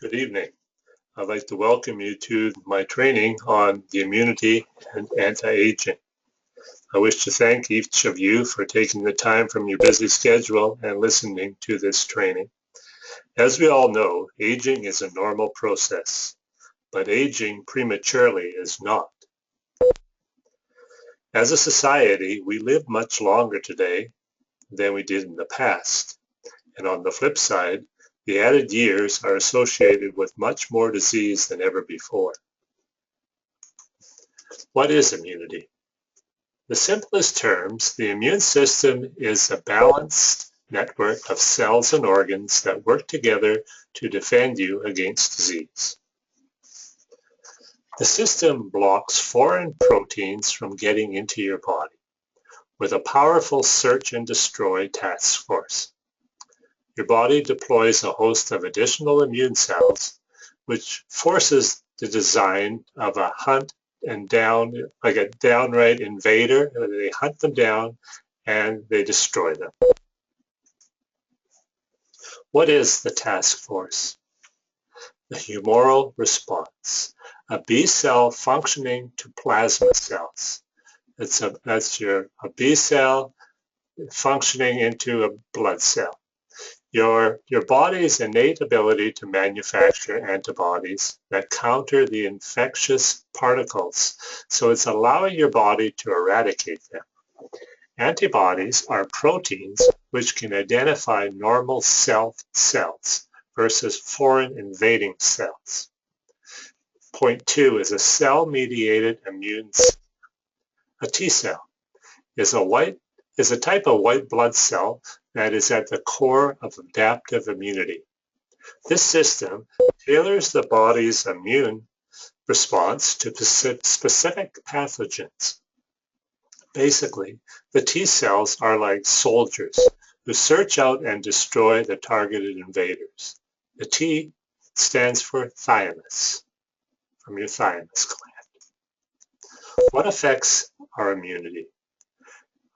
Good evening. I'd like to welcome you to my training on the immunity and anti-aging. I wish to thank each of you for taking the time from your busy schedule and listening to this training. As we all know, aging is a normal process, but aging prematurely is not. As a society, we live much longer today than we did in the past. And on the flip side, the added years are associated with much more disease than ever before. What is immunity? The simplest terms, the immune system is a balanced network of cells and organs that work together to defend you against disease. The system blocks foreign proteins from getting into your body with a powerful search and destroy task force. Your body deploys a host of additional immune cells, which forces the design of a hunt and down, like a downright invader. They hunt them down and they destroy them. What is the task force? The humoral response, a B cell functioning to plasma cells. That's a B cell functioning into a blood cell. Your body's innate ability to manufacture antibodies that counter the infectious particles, so it's allowing your body to eradicate them. Antibodies are proteins which can identify normal cells versus foreign invading cells. Point 2 is a cell-mediated immune system. A T cell is a type of white blood cell that is at the core of adaptive immunity. This system tailors the body's immune response to specific pathogens. Basically, the T cells are like soldiers who search out and destroy the targeted invaders. The T stands for thymus, from your thymus gland. What affects our immunity?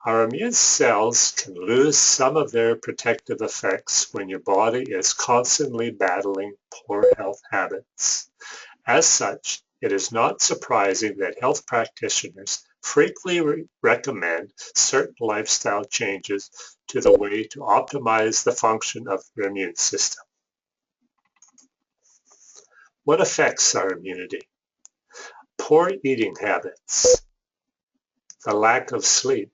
Our immune cells can lose some of their protective effects when your body is constantly battling poor health habits. As such, it is not surprising that health practitioners frequently recommend certain lifestyle changes to the way to optimize the function of your immune system. What affects our immunity? Poor eating habits, the lack of sleep,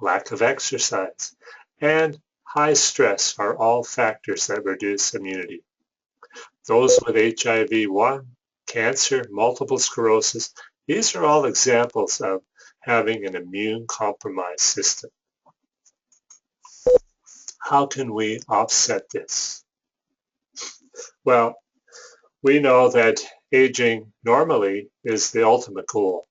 lack of exercise, and high stress are all factors that reduce immunity. Those with HIV-1, cancer, multiple sclerosis, these are all examples of having an immune-compromised system. How can we offset this? Well, we know that aging normally is the ultimate goal,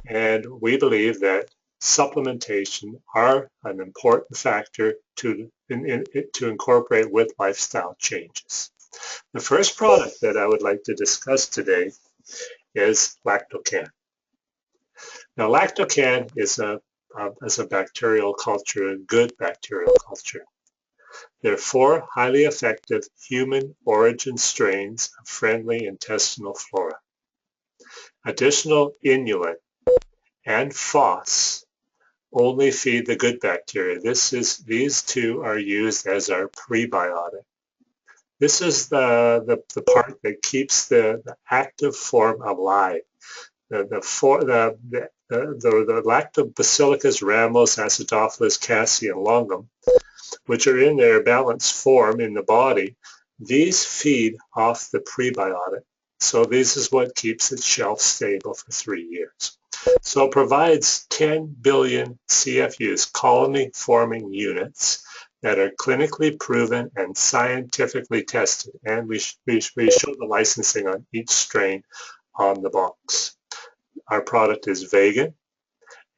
and we believe that supplementation are an important factor to incorporate with lifestyle changes. The first product that I would like to discuss today is Lactocan. Now, Lactocan is a bacterial culture, a good bacterial culture. There are 4 highly effective human origin strains of friendly intestinal flora. Additional inulin and phos only feed the good bacteria. These 2 are used as our prebiotic. This is the part that keeps the active form alive. The Lactobacillus rhamnos, acidophilus, cassia, and longum, which are in their balanced form in the body, these feed off the prebiotic. So this is what keeps it shelf stable for 3 years. So it provides 10 billion CFUs, colony-forming units, that are clinically proven and scientifically tested. And we show the licensing on each strain on the box. Our product is vegan,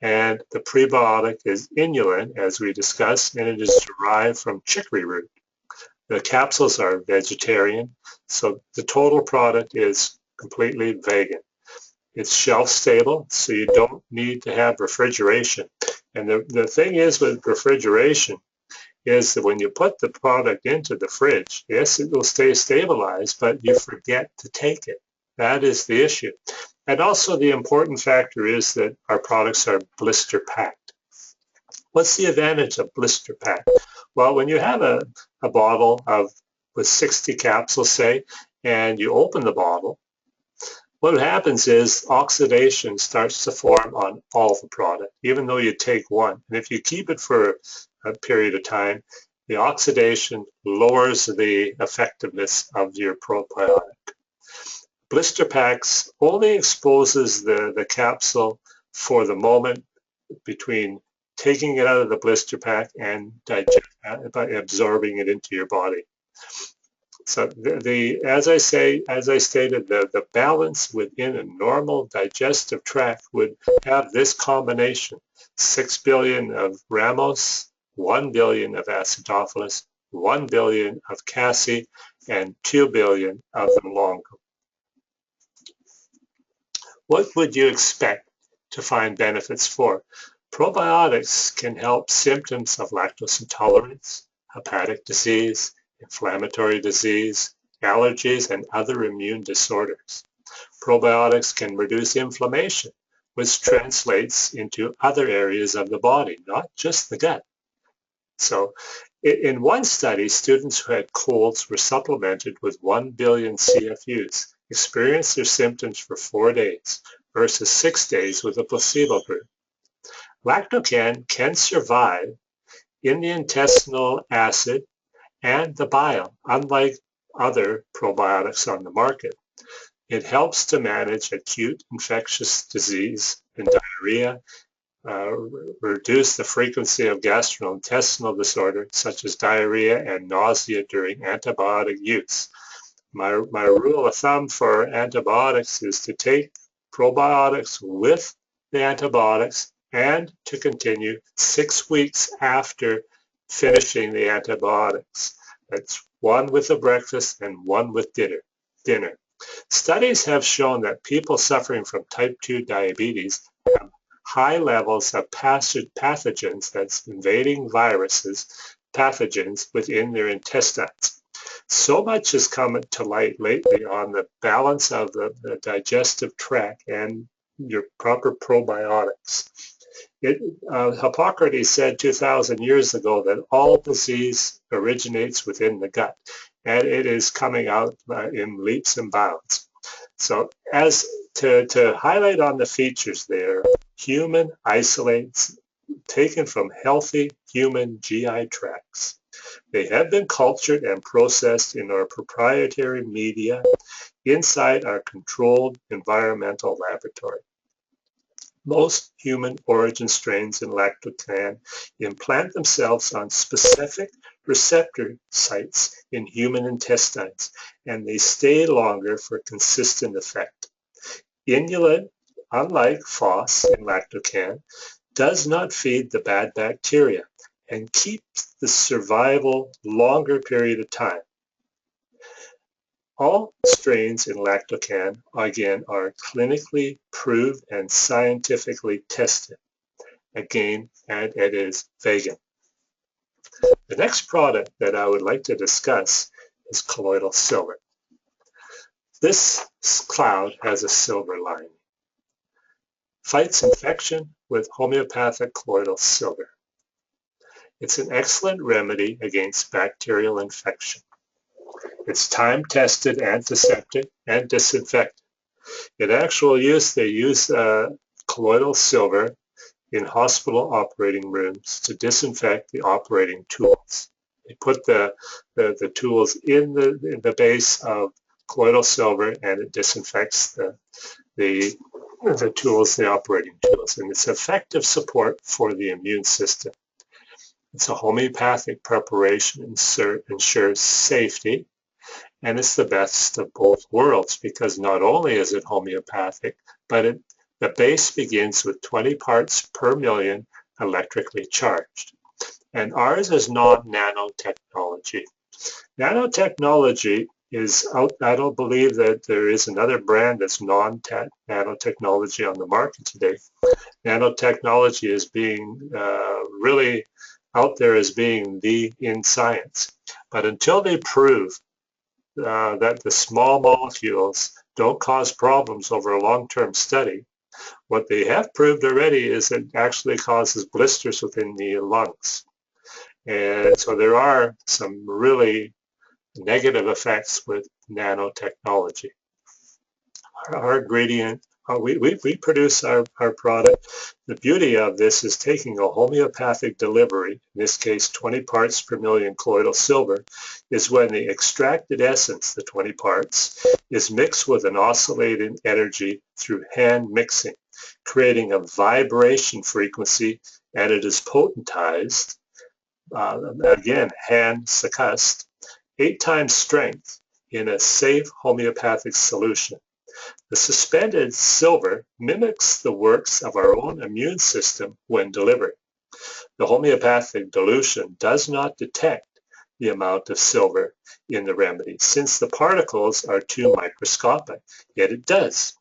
and the prebiotic is inulin, as we discussed, and it is derived from chicory root. The capsules are vegetarian, so the total product is completely vegan. It's shelf stable, so you don't need to have refrigeration. And the thing is with refrigeration is that when you put the product into the fridge, yes, it will stay stabilized, but you forget to take it. That is the issue. And also the important factor is that our products are blister packed. What's the advantage of blister pack? Well, when you have a bottle with 60 capsules, say, and you open the bottle, what happens is oxidation starts to form on all the product, even though you take one. And if you keep it for a period of time, the oxidation lowers the effectiveness of your probiotic. Blister packs only exposes the capsule for the moment between taking it out of the blister pack and by absorbing it into your body. So as I stated, the balance within a normal digestive tract would have this combination: 6 billion of Ramos, 1 billion of acidophilus, 1 billion of Cassie, and 2 billion of Longo. What would you expect to find benefits for? Probiotics can help symptoms of lactose intolerance, hepatic disease, inflammatory disease, allergies, and other immune disorders. Probiotics can reduce inflammation, which translates into other areas of the body, not just the gut. So in one study, students who had colds were supplemented with 1 billion CFUs, experienced their symptoms for 4 days versus 6 days with a placebo group. Lactocan can survive in the intestinal acid and the bile, unlike other probiotics on the market. It helps to manage acute infectious disease and diarrhea, reduce the frequency of gastrointestinal disorders such as diarrhea and nausea during antibiotic use. My rule of thumb for antibiotics is to take probiotics with the antibiotics and to continue 6 weeks after finishing the antibiotics. That's one with a breakfast and one with dinner. Studies have shown that people suffering from type 2 diabetes have high levels of pathogens, that's invading viruses, pathogens within their intestines. So much has come to light lately on the balance of the digestive tract and your proper probiotics. Hippocrates said 2,000 years ago that all disease originates within the gut, and it is coming out in leaps and bounds. So as to highlight on the features there, human isolates taken from healthy human GI tracts. They have been cultured and processed in our proprietary media inside our controlled environmental laboratory. Most human origin strains in lactocan implant themselves on specific receptor sites in human intestines, and they stay longer for consistent effect. Inulin, unlike FOS in lactocan, does not feed the bad bacteria and keeps the survival longer period of time. All strains in lactocan, again, are clinically proved and scientifically tested. Again, and it is vegan. The next product that I would like to discuss is colloidal silver. This cloud has a silver lining. Fights infection with homeopathic colloidal silver. It's an excellent remedy against bacterial infection. It's time-tested antiseptic and disinfectant. In actual use, they use colloidal silver in hospital operating rooms to disinfect the operating tools. They put the tools in the base of colloidal silver, and it disinfects the tools, the operating tools, and it's effective support for the immune system. It's a homeopathic preparation, ensures safety, and it's the best of both worlds because not only is it homeopathic, but the base begins with 20 parts per million electrically charged. And ours is non-nanotechnology. Nanotechnology is out. I don't believe that there is another brand that's nanotechnology on the market today. Nanotechnology is being really out there as being the in science. But until they prove that the small molecules don't cause problems over a long-term study, what they have proved already is it actually causes blisters within the lungs. And so there are some really negative effects with nanotechnology. Our ingredient, we produce our product. The beauty of this is taking a homeopathic delivery, in this case 20 parts per million colloidal silver, is when the extracted essence, the 20 parts, is mixed with an oscillating energy through hand mixing, creating a vibration frequency, and it is potentized, again, hand succussed, 8 times strength in a safe homeopathic solution. The suspended silver mimics the works of our own immune system when delivered. The homeopathic dilution does not detect the amount of silver in the remedy, since the particles are too microscopic, yet it does.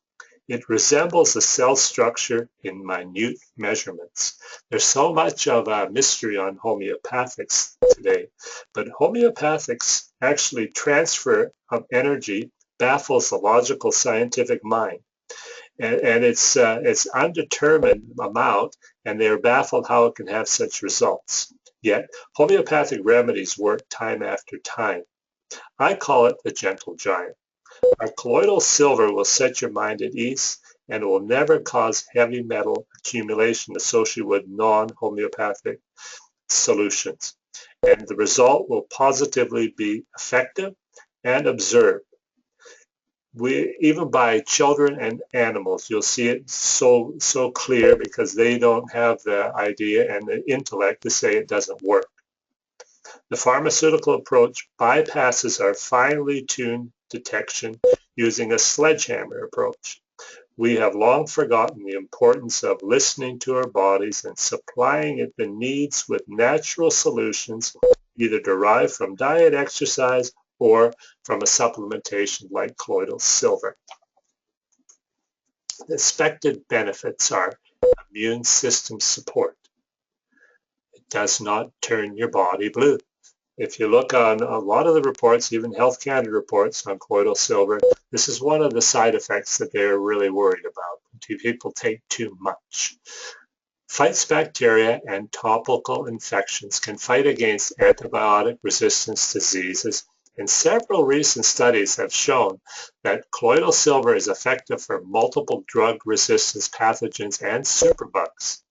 It resembles a cell structure in minute measurements. There's so much of a mystery on homeopathics today, but homeopathics actually transfer of energy baffles the logical scientific mind. And it's undetermined amount, and they're baffled how it can have such results. Yet, homeopathic remedies work time after time. I call it the gentle giant. Our colloidal silver will set your mind at ease, and it will never cause heavy metal accumulation associated with non-homeopathic solutions. And the result will positively be effective and observed. Even by children and animals, you'll see it so clear, because they don't have the idea and the intellect to say it doesn't work. The pharmaceutical approach bypasses our finely tuned detection using a sledgehammer approach. We have long forgotten the importance of listening to our bodies and supplying it the needs with natural solutions, either derived from diet, exercise, or from a supplementation like colloidal silver. The expected benefits are immune system support. It does not turn your body blue. If you look on a lot of the reports, even Health Canada reports on colloidal silver, this is one of the side effects that they're really worried about. People take too much. Fights bacteria and topical infections, can fight against antibiotic resistance diseases, and several recent studies have shown that colloidal silver is effective for multiple drug resistance pathogens and superbugs.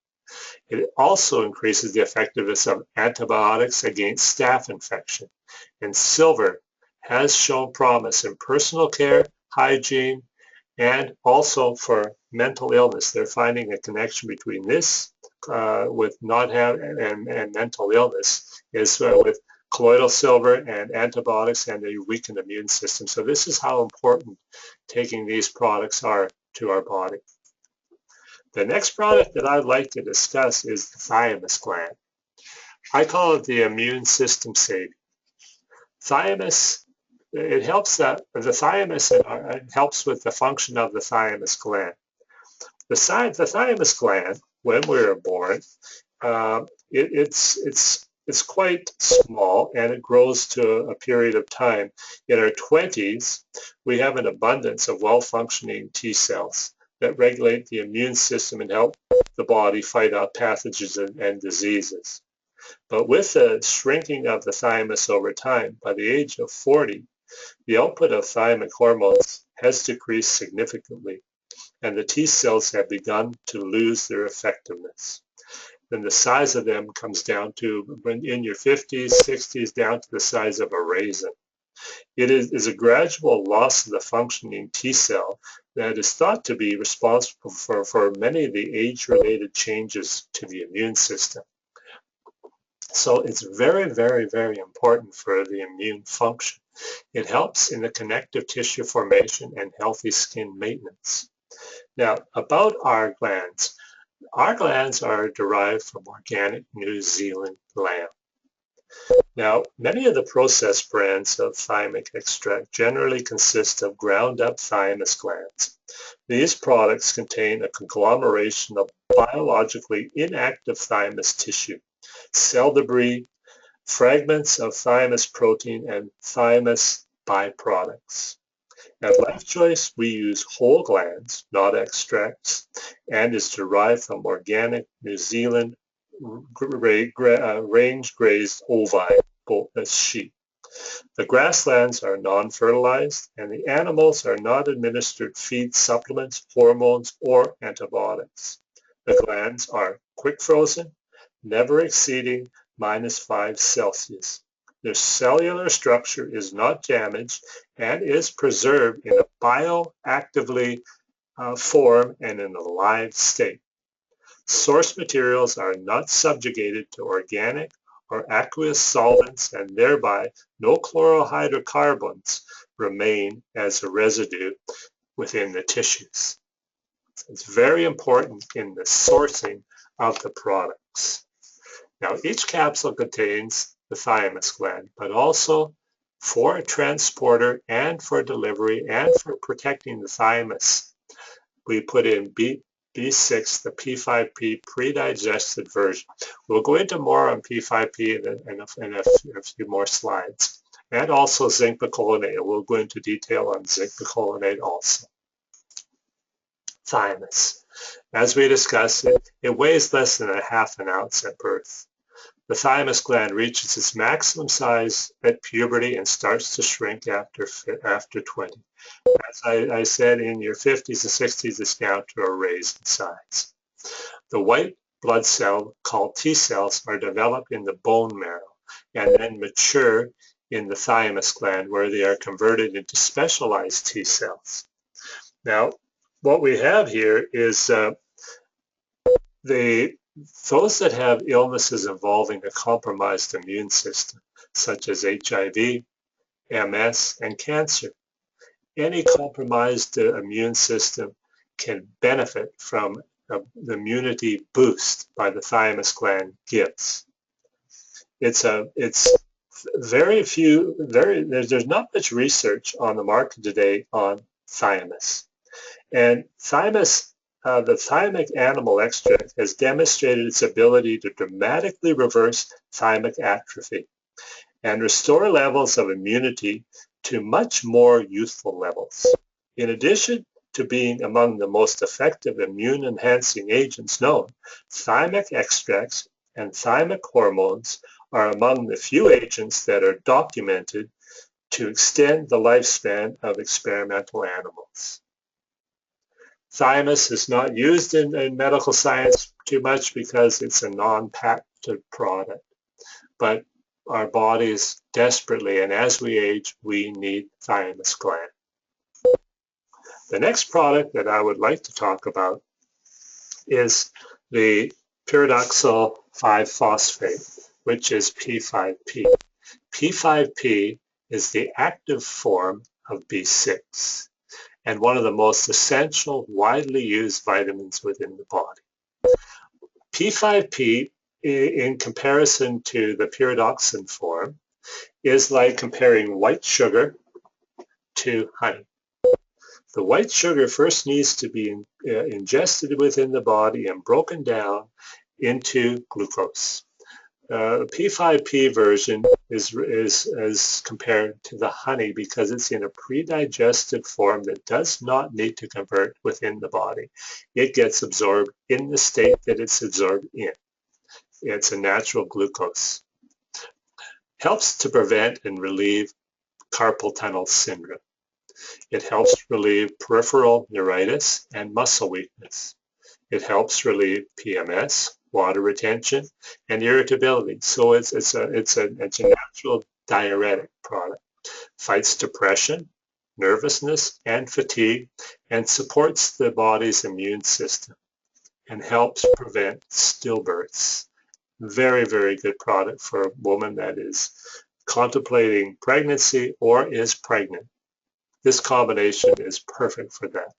It also increases the effectiveness of antibiotics against staph infection. And silver has shown promise in personal care, hygiene, and also for mental illness. They're finding a connection between this with not having and mental illness is with colloidal silver and antibiotics and a weakened immune system. So this is how important taking these products are to our body. The next product that I'd like to discuss is the thymus gland. I call it the immune system savior. Thymus, it helps that the thymus it helps with the function of the thymus gland. The thymus gland, when we are born, it's quite small, and it grows to a period of time. In our 20s, we have an abundance of well-functioning T cells that regulate the immune system and help the body fight off pathogens and diseases. But with the shrinking of the thymus over time, by the age of 40, the output of thymic hormones has decreased significantly, and the T cells have begun to lose their effectiveness. Then the size of them comes down to, when in your 50s, 60s, down to the size of a raisin. It is a gradual loss of the functioning T cell that is thought to be responsible for many of the age-related changes to the immune system. So it's very, very, very important for the immune function. It helps in the connective tissue formation and healthy skin maintenance. Now, about our glands. Our glands are derived from organic New Zealand lamb. Now, many of the processed brands of thymic extract generally consist of ground up thymus glands. These products contain a conglomeration of biologically inactive thymus tissue. cell debris, fragments of thymus protein, and thymus byproducts. At Life Choice, we use whole glands, not extracts, and is derived from organic New Zealand range-grazed ovine sheep. The grasslands are non-fertilized, and the animals are not administered feed supplements, hormones, or antibiotics. The glands are quick frozen, never exceeding -5°C. Their cellular structure is not damaged and is preserved in a bioactively form and in a live state. Source materials are not subjugated to organic or aqueous solvents, and thereby no chlorohydrocarbons remain as a residue within the tissues. It's very important in the sourcing of the products. Now, each capsule contains the thymus gland, but also for a transporter and for delivery and for protecting the thymus, we put in B6, the P5P pre-digested version. We'll go into more on P5P in a few more slides. And also zinc picolinate. We'll go into detail on zinc picolinate also. Thymus. As we discussed, it weighs less than ½ ounce at birth. The thymus gland reaches its maximum size at puberty and starts to shrink after 20. As I said, in your 50s and 60s, it's down to a raised size. The white blood cell, called T cells, are developed in the bone marrow and then mature in the thymus gland, where they are converted into specialized T cells. Now, what we have here is those that have illnesses involving a compromised immune system, such as HIV, MS, and cancer. Any compromised immune system can benefit from the immunity boost by the thymus gland gives. There's not much research on the market today on thymus. And thymus, the thymic animal extract has demonstrated its ability to dramatically reverse thymic atrophy and restore levels of immunity to much more youthful levels. In addition to being among the most effective immune-enhancing agents known, thymic extracts and thymic hormones are among the few agents that are documented to extend the lifespan of experimental animals. Thymus is not used in medical science too much because it's a non-patented product, but our bodies desperately, and as we age, we need thymus gland. The next product that I would like to talk about is the pyridoxal 5-phosphate, which is P5P. P5P is the active form of B6 and one of the most essential, widely used vitamins within the body. P5P, in comparison to the pyridoxine form, is like comparing white sugar to honey. The white sugar first needs to be ingested within the body and broken down into glucose. The P5P version is compared to the honey because it's in a pre-digested form that does not need to convert within the body. It gets absorbed in the state that it's absorbed in. It's a natural glucose. Helps to prevent and relieve carpal tunnel syndrome. It helps relieve peripheral neuritis and muscle weakness. It helps relieve PMS, water retention, and irritability. So it's a natural diuretic product. Fights depression, nervousness, and fatigue, and supports the body's immune system, and helps prevent stillbirths. Very, very good product for a woman that is contemplating pregnancy or is pregnant. This combination is perfect for that.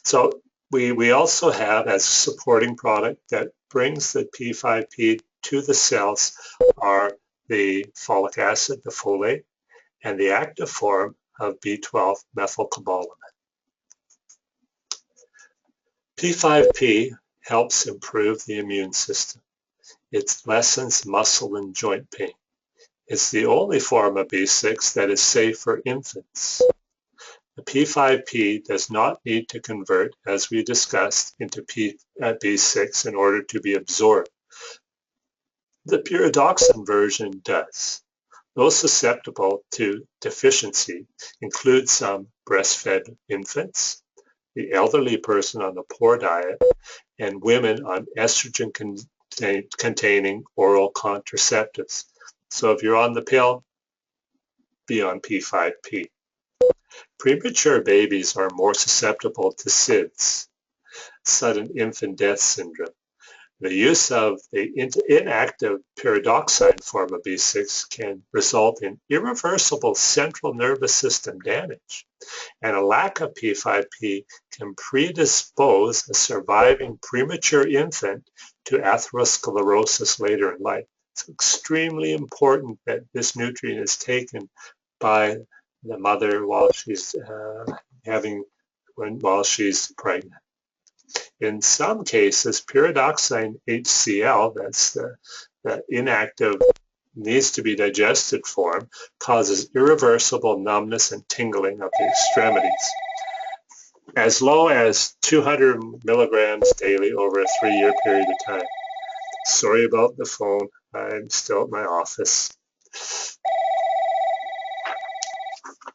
So we also have, as supporting product that brings the P5P to the cells, are the folic acid, the folate, and the active form of B12 methylcobalamin. P5P helps improve the immune system. It lessens muscle and joint pain. It's the only form of B6 that is safe for infants. The P5P does not need to convert, as we discussed, into B6 in order to be absorbed. The pyridoxine version does. Those susceptible to deficiency include some breastfed infants, the elderly person on a poor diet, and women on estrogen-containing oral contraceptives. So if you're on the pill, be on P5P. Premature babies are more susceptible to SIDS, sudden infant death syndrome. The use of the inactive pyridoxine form of B6 can result in irreversible central nervous system damage, and a lack of P5P can predispose a surviving premature infant to atherosclerosis later in life. It's extremely important that this nutrient is taken by the mother while she's while she's pregnant. In some cases, pyridoxine HCl, that's the inactive, needs to be digested form, causes irreversible numbness and tingling of the extremities. As low as 200 milligrams daily over a 3-year period of time. Sorry about the phone. I'm still at my office.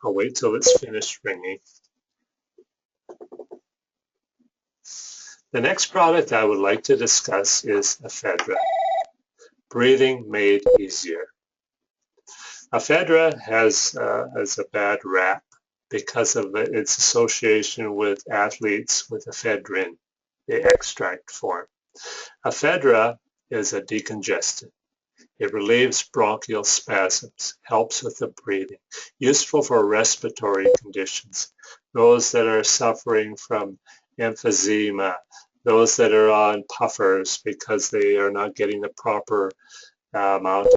I'll wait till it's finished ringing. The next product I would like to discuss is ephedra, breathing made easier. Ephedra has a bad rap because of its association with athletes with ephedrine, the extract form. Ephedra is a decongestant. It relieves bronchial spasms, helps with the breathing, useful for respiratory conditions, those that are suffering from emphysema, those that are on puffers because they are not getting the proper amount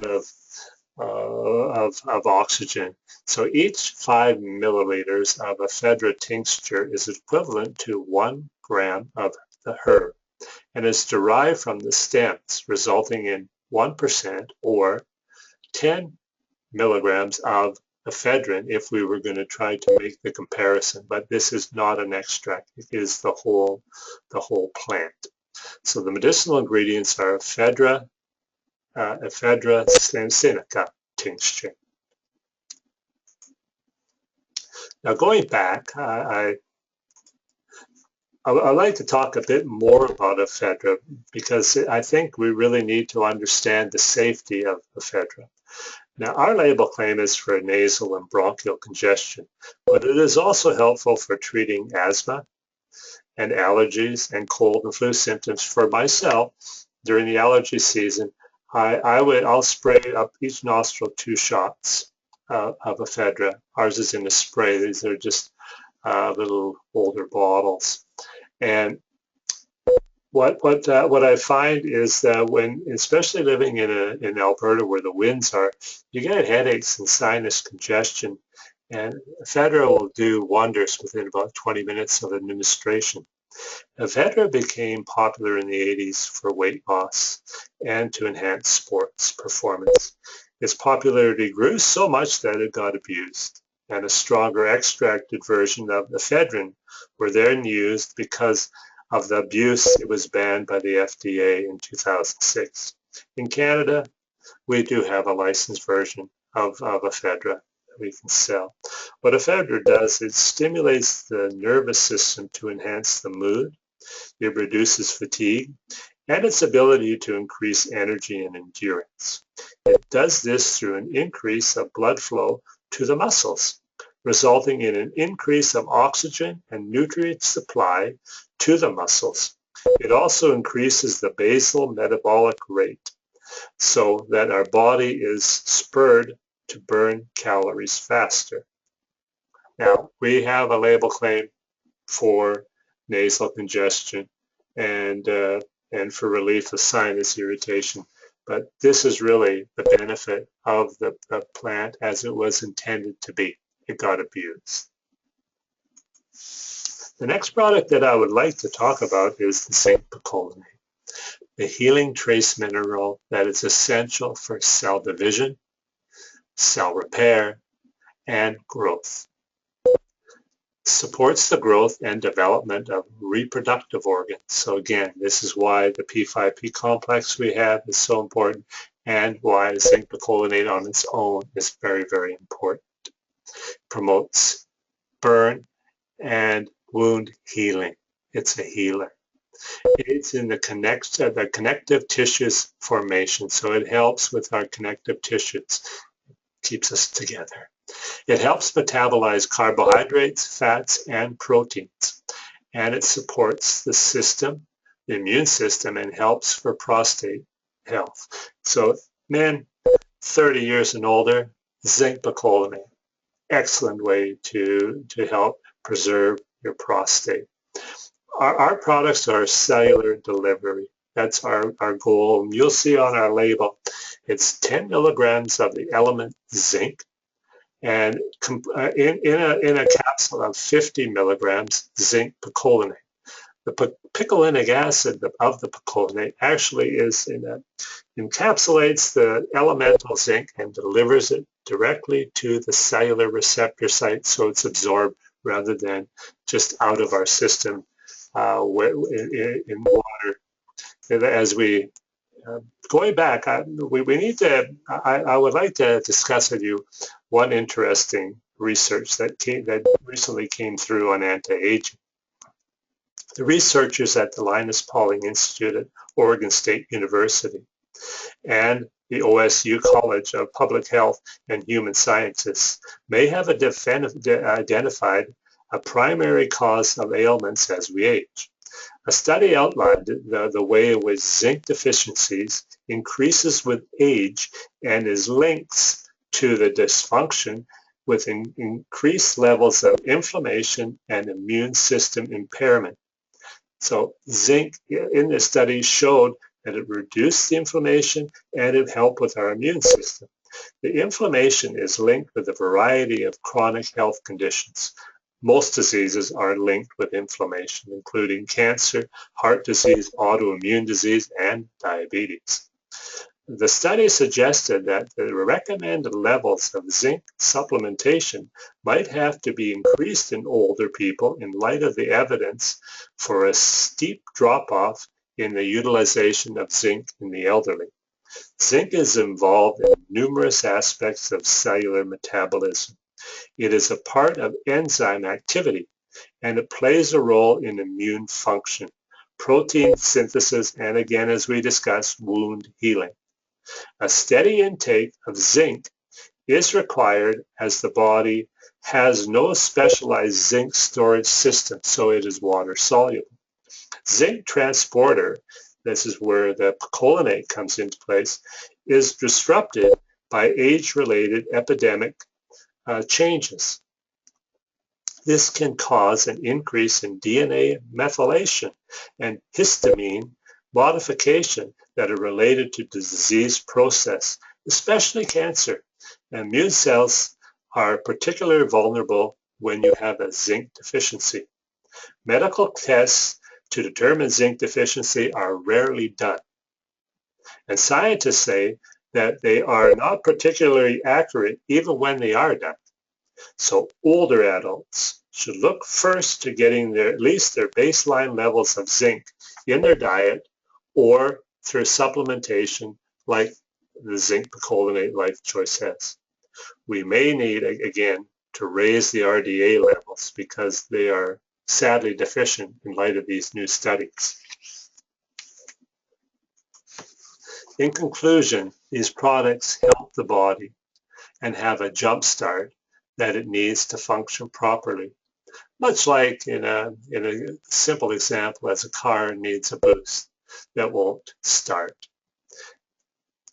of oxygen. So each 5 milliliters of ephedra tincture is equivalent to 1 gram of the herb and is derived from the stems, resulting in 1% or 10 milligrams of ephedrine if we were going to try to make the comparison, but this is not an extract. It is the whole plant. So the medicinal ingredients are ephedra sinica tincture. Now going back, I'd like to talk a bit more about ephedra because I think we really need to understand the safety of ephedra. Now, our label claim is for nasal and bronchial congestion, but it is also helpful for treating asthma and allergies and cold and flu symptoms. For myself, during the allergy season, I'll spray up each nostril 2 shots of ephedra. Ours is in a spray. These are just little older bottles. And what I find is that when, especially living in Alberta where the winds are, you get headaches and sinus congestion, and ephedra will do wonders within about 20 minutes of administration. Ephedra became popular in the 80s for weight loss and to enhance sports performance. Its popularity grew so much that it got abused, and a stronger extracted version of ephedrine were then used because of the abuse. It was banned by the FDA in 2006. In Canada, we do have a licensed version of ephedra that we can sell. What ephedra does, it stimulates the nervous system to enhance the mood, it reduces fatigue, and its ability to increase energy and endurance. It does this through an increase of blood flow to the muscles, resulting in an increase of oxygen and nutrient supply to the muscles. It also increases the basal metabolic rate so that our body is spurred to burn calories faster. Now, we have a label claim for nasal congestion and for relief of sinus irritation, but this is really the benefit of the plant as it was intended to be. It got abused. The next product that I would like to talk about is the zinc picolinate. the healing trace mineral that is essential for cell division, cell repair, and growth. Supports the growth and development of reproductive organs. So again, this is why the P5P complex we have is so important, and why zinc picolinate on its own is very, very important. Promotes burn and wound healing. It's a healer. It's in the connective tissues formation, so it helps with our connective tissues, keeps us together. It helps metabolize carbohydrates, fats, and proteins, and it supports the system, the immune system, and helps for prostate health. So men 30 years and older, zinc picolinate, excellent way to help preserve your prostate. Our products are cellular delivery. That's our goal. And you'll see on our label, it's 10 milligrams of the element zinc, and in a capsule of 50 milligrams zinc picolinate. The picolinic acid of the picolinate actually encapsulates the elemental zinc and delivers it directly to the cellular receptor site, so it's absorbed rather than just out of our system in water. As we going back, I would like to discuss with you one interesting research that recently came through on anti-aging. The researchers at the Linus Pauling Institute at Oregon State University and the OSU College of Public Health and Human Sciences may have identified a primary cause of ailments as we age. A study outlined the way in which zinc deficiencies increases with age and is linked to the dysfunction with increased levels of inflammation and immune system impairment. So zinc in this study showed that it reduced the inflammation and it helped with our immune system. The inflammation is linked with a variety of chronic health conditions. Most diseases are linked with inflammation, including cancer, heart disease, autoimmune disease, and diabetes. The study suggested that the recommended levels of zinc supplementation might have to be increased in older people in light of the evidence for a steep drop-off in the utilization of zinc in the elderly. Zinc is involved in numerous aspects of cellular metabolism. It is a part of enzyme activity, and it plays a role in immune function, protein synthesis, and again, as we discussed, wound healing. A steady intake of zinc is required as the body has no specialized zinc storage system, so it is water soluble. Zinc transporter, this is where the picolinate comes into place, is disrupted by age-related epidemic changes. This can cause an increase in DNA methylation and histamine modification that are related to the disease process, especially cancer. Immune cells are particularly vulnerable when you have a zinc deficiency. Medical tests to determine zinc deficiency are rarely done, and scientists say that they are not particularly accurate even when they are done. So older adults should look first to getting at least their baseline levels of zinc in their diet or through supplementation like the zinc picolinate Life Choice has. We may need, again, to raise the RDA levels because they are sadly deficient in light of these new studies. In conclusion, these products help the body and have a jump start that it needs to function properly. Much like in a simple example, as a car needs a boost that won't start.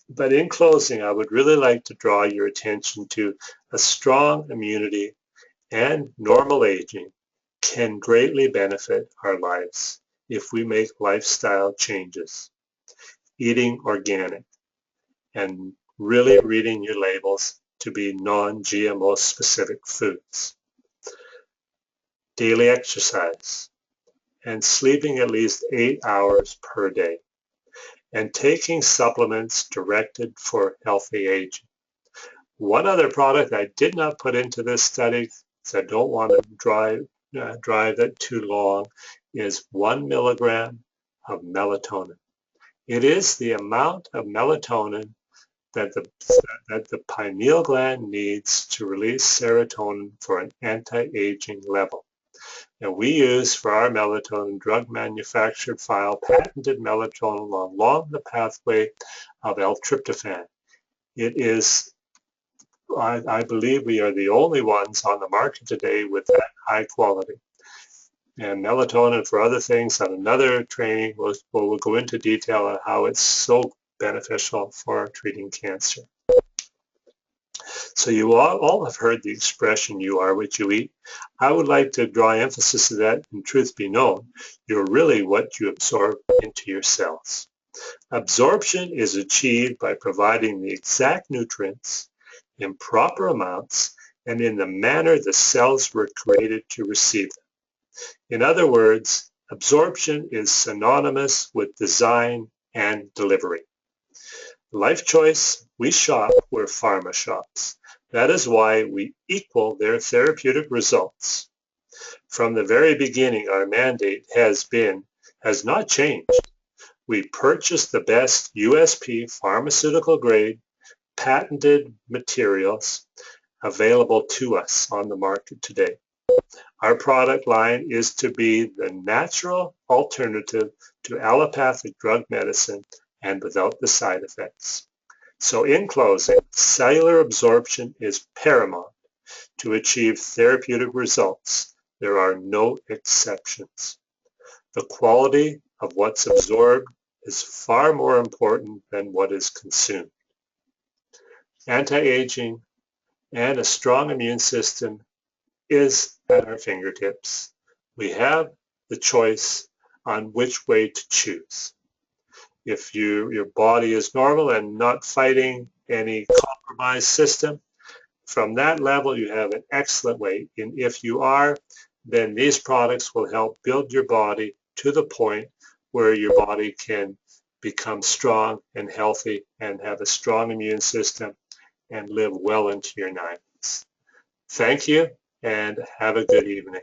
But in closing, I would really like to draw your attention to a strong immunity and normal aging can greatly benefit our lives if we make lifestyle changes. Eating organic and really reading your labels to be non-GMO specific foods. Daily exercise and sleeping at least 8 hours per day. and taking supplements directed for healthy aging. One other product I did not put into this study, because I don't want to drive it too long, is 1 milligram of melatonin. It is the amount of melatonin that the pineal gland needs to release serotonin for an anti-aging level. And we use for our melatonin drug manufactured file patented melatonin along the pathway of L-tryptophan. It is, I believe we are the only ones on the market today with that high quality. And melatonin for other things on another training, we'll go into detail on how it's so beneficial for treating cancer. So you all have heard the expression, you are what you eat. I would like to draw emphasis to that, and truth be known, you're really what you absorb into your cells. Absorption is achieved by providing the exact nutrients in proper amounts and in the manner the cells were created to receive them. In other words, absorption is synonymous with design and delivery. Life Choice, we shop where pharma shops. That is why we equal their therapeutic results. From the very beginning, our mandate has not changed. We purchase the best USP pharmaceutical grade patented materials available to us on the market today. Our product line is to be the natural alternative to allopathic drug medicine and without the side effects. So in closing, cellular absorption is paramount to achieve therapeutic results. There are no exceptions. The quality of what's absorbed is far more important than what is consumed. Anti-aging and a strong immune system is at our fingertips. We have the choice on which way to choose. If your body is normal and not fighting any compromised system, from that level you have an excellent way. And if you are, then these products will help build your body to the point where your body can become strong and healthy and have a strong immune system and live well into your 90s. Thank you and have a good evening.